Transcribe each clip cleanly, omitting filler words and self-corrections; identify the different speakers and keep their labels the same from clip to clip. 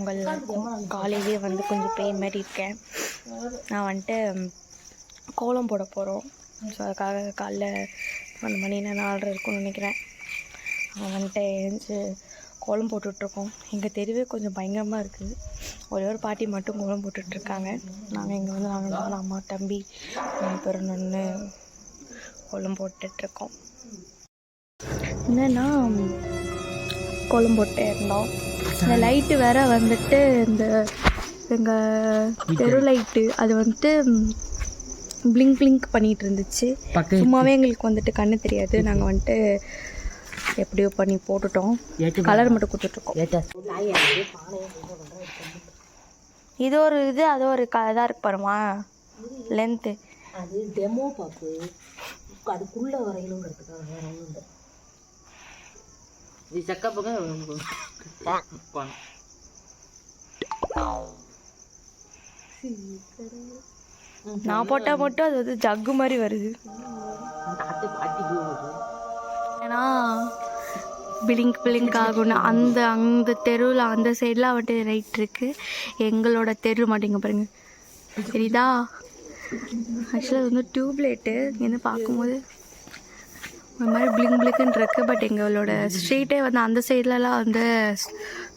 Speaker 1: பொங்கல் இருக்கும். காலையிலேயே வந்து கொஞ்சம் பெயின் மாதிரி இருக்கேன். நான் வந்துட்டு கோலம் போட போகிறோம். ஸோ அதுக்காக காலைல 1 மணி 4:30 இருக்கும்னு நினைக்கிறேன். அவன் வந்துட்டு எழுந்து கோலம் போட்டுட்ருக்கோம். எங்கள் தெருவே கொஞ்சம் பயங்கரமாக இருக்குது. ஒரே ஒரு பாட்டி மட்டும் கோலம் போட்டுட்ருக்காங்க. நாங்கள் இங்கே வந்து நாங்கள் அம்மா தம்பி 3 பேரும் நின்று கோலம் போட்டுட்ருக்கோம். என்னென்னா கோலம் போட்டு இருந்தோம். இந்த லைட்டு வேற வந்துட்டு இந்த எங்கள் தெரு லைட்டு அது வந்துட்டு பிளிங்க் பிளிங்க் பண்ணிகிட்டு இருந்துச்சு. சும்மாவே எங்களுக்கு வந்துட்டு கண்ணு தெரியாது. நாங்கள் வந்துட்டு எப்படியோ பண்ணி போட்டுட்டோம். கலர் மட்டும் கொடுத்துட்ருக்கோம். இது ஒரு இது அது ஒரு இதாக இருக்கு பாருமா லென்த்து.
Speaker 2: அது டெமோ பாப்பு, அதுக்குள்ளே வரையணுங்கிறதுக்காக வேற ஒன்றும் இல்லை. இது சக்கப்பங்க
Speaker 1: நான் போட்டால் மட்டும் அது வந்து ஜக்கு மாதிரி வருது. ஏன்னா பிளிங்க் பிளிங்க் ஆகும்னு அந்த தெருவில் அந்த சைடெலாம் வந்துட்டு ரைட் இருக்குது. எங்களோட தெரு மாட்டேங்க பாருங்க, சரிதா? ஆக்சுவலாக அது வந்து டியூப்லைட்டு இங்கேருந்து பார்க்கும்போது ஒரு மாதிரி பிளிங்க் பிளிக்குன்னு இருக்குது. பட் எங்களோட ஸ்ட்ரீட்டே வந்து அந்த சைட்லலாம் வந்து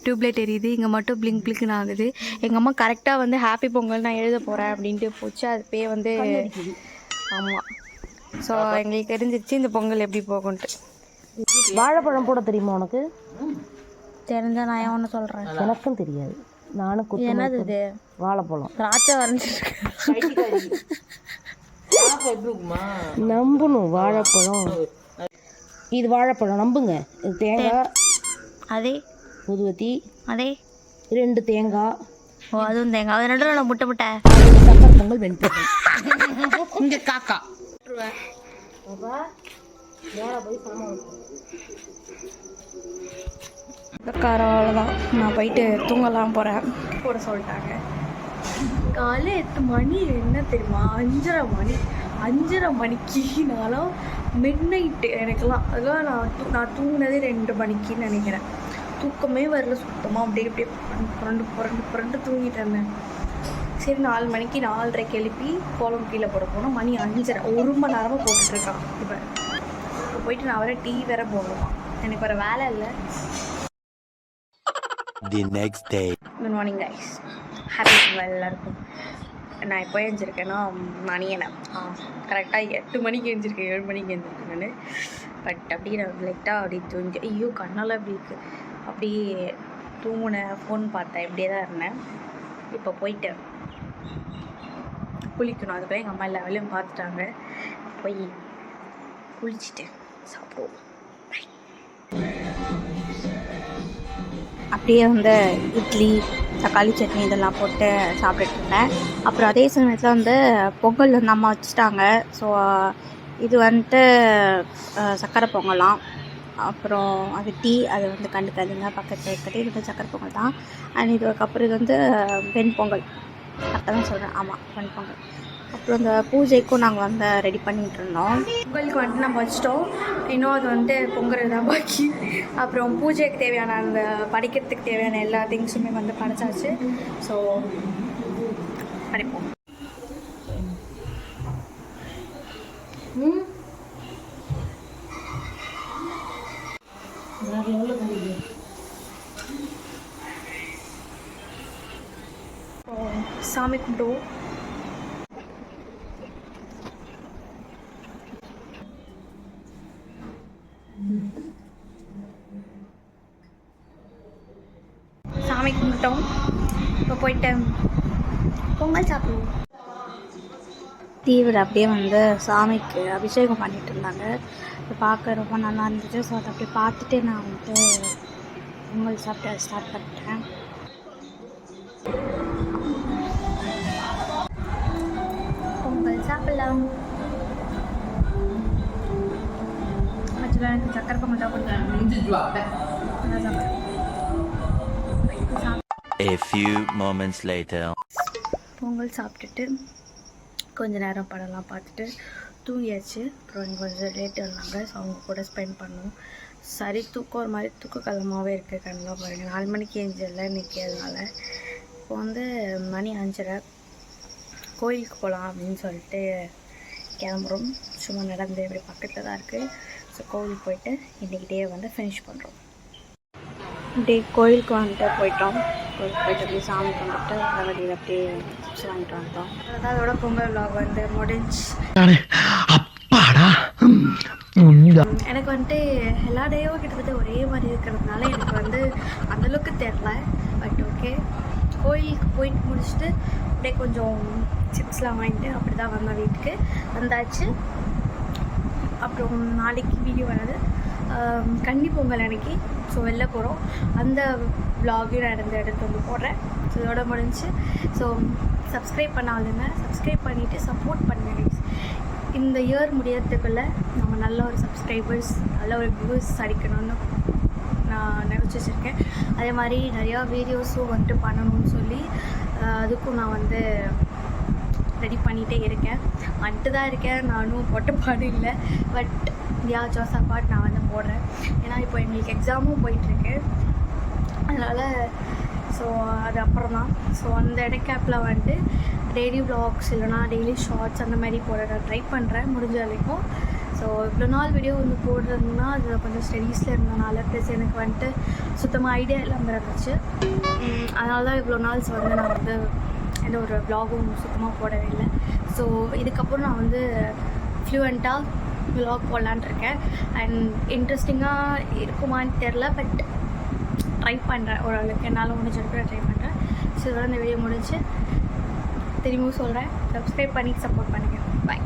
Speaker 1: டியூப்லைட் எரியுது. இங்கே மட்டும் பிளிங்க் பிளிக்குன்னு ஆகுது. எங்கள் அம்மா கரெக்டாக வந்து ஹாப்பி பொங்கல் நான் எழுத போகிறேன் அப்படின்ட்டு போச்சு. அது பே வந்து ஆமாம். ஸோ எங்களுக்கு தெரிஞ்சிருச்சு இந்த பொங்கல் எப்படி போகும்ன்ட்டு.
Speaker 2: வாழைப்பழம் போட தெரியுமா உனக்கு?
Speaker 1: தெரிஞ்சா நான் ஏன் ஒன்று சொல்கிறேன்.
Speaker 2: எனக்கும் தெரியாது. நானும்
Speaker 1: என்னது இது?
Speaker 2: வாழைப்பழம்
Speaker 1: திராட்சை வரைஞ்சிருக்கேன்.
Speaker 2: நம்பணும். வாழைப்பழம் இது வாழைப்பழம் நம்புங்க. இது தேங்காய்
Speaker 1: அதே
Speaker 2: புதுவத்தி
Speaker 1: அதே
Speaker 2: 2 தேங்காய்.
Speaker 1: ஓ அதுவும் தேங்காய். அது நடுவில் முட்டை முட்டை
Speaker 2: சக்கரை பொங்கல் வெண்பொங்கல். இங்கே காக்கா
Speaker 1: அவ்வளோதான். நான் போயிட்டு தூங்கலாம் போகிறேன். போட சொல்லிட்டாங்க. காலை 8 மணி என்ன தெரியுமா? 5:30 மணி. 5:30 மணிக்கு நானும் மிட் நைட்டு எனக்குலாம். அதெல்லாம் நான் தூங்கினதே 2 மணிக்குன்னு நினைக்கிறேன். தூக்கமே வரல சுத்தமாக. அப்படியே புரண்டு தூங்கிட்டு இருந்தேன். சரி 4 மணிக்கு 4:30 எழுப்பி கோலம் கீழே போட போனோம். மணி 5:30. 1 மணி நேரமாக போட்டுட்ருக்கான். இப்போ போயிட்டு நான் வேறு டீ வேறு போடணுமா. எனக்கு வேறு வேலை இல்லை.
Speaker 3: The next day.
Speaker 1: Good morning guys. Happy Pongal எல்லாருக்கும். நான் எப்போ எழுந்திருக்கேன்னா மணி என்ன கரெக்டாக 8 மணிக்கு எழுந்திருக்கேன். 7 மணிக்கு எழுந்திருக்கேன் நான். பட் அப்படியே நான் லைட்டாக அப்படியே தூங்கி ஐயோ கண்ணெல்லாம் எப்படி இருக்குது. அப்படியே தூங்கினேன். ஃபோன் பார்த்தேன். இப்படியே தான் இருந்தேன். இப்போ போயிட்டு குளிக்கணும். அதுக்குள்ளே எங்கள் அம்மா எல்லா வேலையும் பார்த்துட்டாங்க. போய் குளிச்சுட்டு சாப்பிடுவோம். அப்படியே வந்து இட்லி தக்காளி சட்னி இதெல்லாம் போட்டு சாப்பிட்டுட்டு இருந்தேன். அப்புறம் அதே சமயத்தில் வந்து பொங்கல் வந்து அம்மா வச்சுட்டாங்க. ஸோ இது வந்துட்டு சக்கரை பொங்கலாம். அப்புறம் அது டீ அது வந்து கண்டுக்காதுங்க. பக்கத்தில் இருக்கிறது இது வந்து சக்கரை பொங்கல் தான். அண்ட் இதுக்கப்புறம் இது வந்து வெண்பொங்கல். கரெக்டாக தான் சொல்கிறேன். ஆமாம் வெண்பொங்கல். அப்புறம் இந்த பூஜைக்கும் நாங்கள் வந்து ரெடி பண்ணிகிட்டு இருந்தோம். பொங்கலுக்கு வந்துட்டு நம்ம வச்சிட்டோம். இன்னும் அது வந்து பொங்கல் தான் பாக்கி. அப்புறம் பூஜைக்கு தேவையான அந்த படிக்கிறதுக்கு தேவையான எல்லா திங்ஸுமே வந்து படைச்சாச்சு. ஸோ படிப்போம். சாமி கும்பிடுவோம். சாமி கும்பிட்டோம். இப்போ போயிட்டு பொங்கல் சாப்பிடுவோம். தீவிர அப்படியே வந்து சாமிக்கு அபிஷேகம் பண்ணிட்டு இருந்தாங்க. பார்க்க ரொம்ப நல்லா இருந்துச்சு. ஸோ அதை அப்படியே பார்த்துட்டு நான் வந்துட்டு பொங்கல் சாப்பிட்டு ஸ்டார்ட் பண்ணிட்டேன். பொங்கல் சாப்பிடலாம். ஆக்சுவலாக எனக்கு சக்கரை பொங்கல் தான் கொடுத்தாங்க.
Speaker 3: A few moments later.
Speaker 1: Pongal சாப்பிட்டுட்டு கொஞ்ச நேரம் படம்லாம் பார்த்துட்டு தூங்கியாச்சு. அப்புறம் இங்கே கொஞ்சம் ரிலேட்டிவ் இருந்தாங்க. ஸோ அவங்க கூட ஸ்பெண்ட் பண்ணோம். சரி தூக்கம் ஒரு மாதிரி தூக்க கலமாகவே இருக்குது. கண்ணெலாம் பாருங்கள் 4 மணிக்கு ஏஞ்சல இன்றைக்கி. அதனால் இப்போ வந்து மணி 5:30 கோயிலுக்கு போகலாம் அப்படின்னு சொல்லிட்டு கிளம்புறோம். சும்மா நடந்து இப்படி பக்கத்தில் தான் இருக்குது. ஸோ கோவிலுக்கு போயிட்டு இன்றைக்கி டே வந்து ஃபினிஷ் பண்ணுறோம். டே கோயிலுக்கு வந்துட்டு போயிட்டோம். கோயிலுக்கு போயிட்டு அப்படியே சாமி கும்பிட்டு வழியில் அப்படியே சிப்ஸ் வாங்கிட்டு வந்துட்டோம். அதோட பொங்கல் vlog வந்து முடிஞ்சு. எனக்கு வந்துட்டு எல்லா டேயும் கிட்டத்தட்ட ஒரே மாதிரி இருக்கிறதுனால எனக்கு வந்து அந்தளவுக்கு தெரில. பட் ஓகே, கோயிலுக்கு போயிட்டு முடிச்சுட்டு அப்படியே கொஞ்சம் சிப்ஸ்லாம் வாங்கிட்டு அப்படி தான் வந்தோம். வீட்டுக்கு வந்தாச்சு. அப்புறம் நாளைக்கு வீடியோ வராது, கன்னி பொங்கல் அன்னைக்கு. ஸோ வெளில போகிறோம். அந்த vlog-ஐயும் நான் எடுத்து வந்து போடுறேன். ஸோ இதோட முடிஞ்சு. ஸோ சப்ஸ்கிரைப் பண்ணாதுங்க, சப்ஸ்கிரைப் பண்ணிவிட்டு சப்போர்ட் பண்ணுங்க. இந்த இயர் முடியறதுக்குள்ளே நம்ம நல்ல ஒரு சப்ஸ்கிரைபர்ஸ், நல்ல ஒரு வியூஸ் அடிக்கணும்னு நான் நினச்சி வச்சுருக்கேன். அதே மாதிரி நிறையா வீடியோஸும் வந்துட்டு பண்ணணும்னு சொல்லி அதுக்கும் நான் வந்து ரெடி பண்ணிகிட்டே இருக்கேன். வந்துட்டு தான் இருக்கேன். நானும் போட்ட பாடு இல்லை. பட் ஜோசா பாட் நான் வந்து போடுறேன். ஏன்னா இப்போ எங்களுக்கு எக்ஸாமும் போயிட்டுருக்கு. அதனால் ஸோ அது அப்புறம் தான். ஸோ அந்த இடக்கேப்பில் வந்துட்டு டெய்லி வ்ளாக்ஸ் இல்லைனா டெய்லி ஷார்ட்ஸ் அந்த மாதிரி போட நான் ட்ரை பண்ணுறேன் முடிஞ்ச வரைக்கும். ஸோ இவ்வளோ நாள் வீடியோ வந்து போடுறதுன்னா அது கொஞ்சம் ஸ்டடீஸில் இருந்தனால ப்ளஸ் எனக்கு வந்துட்டு சுத்தமாக ஐடியா இல்லாமல் இருந்துச்சு. அதனால தான் இவ்வளோ நாள்ஸ் வந்து நான் வந்து எந்த ஒரு வ்ளாகும் சுத்தமாக போடவே இல்லை. ஸோ இதுக்கப்புறம் நான் வந்து ஃப்ளூவெண்ட்டாக வ்ளாக் போடலான் இருக்கேன். அண்ட் இன்ட்ரெஸ்டிங்காக இருக்குமான்னு தெரில, பட் ட்ரை பண்ணுறேன். ஓரளவுக்கு என்னால் முடிஞ்சிருக்கிற ட்ரை பண்ணுறேன். ஸோ இதோட இந்த வீடியோ முடிஞ்சு திரும்பவும் சொல்கிறேன், சப்ஸ்கிரைப் பண்ணி சப்போர்ட் பண்ணுங்கள். பாய்.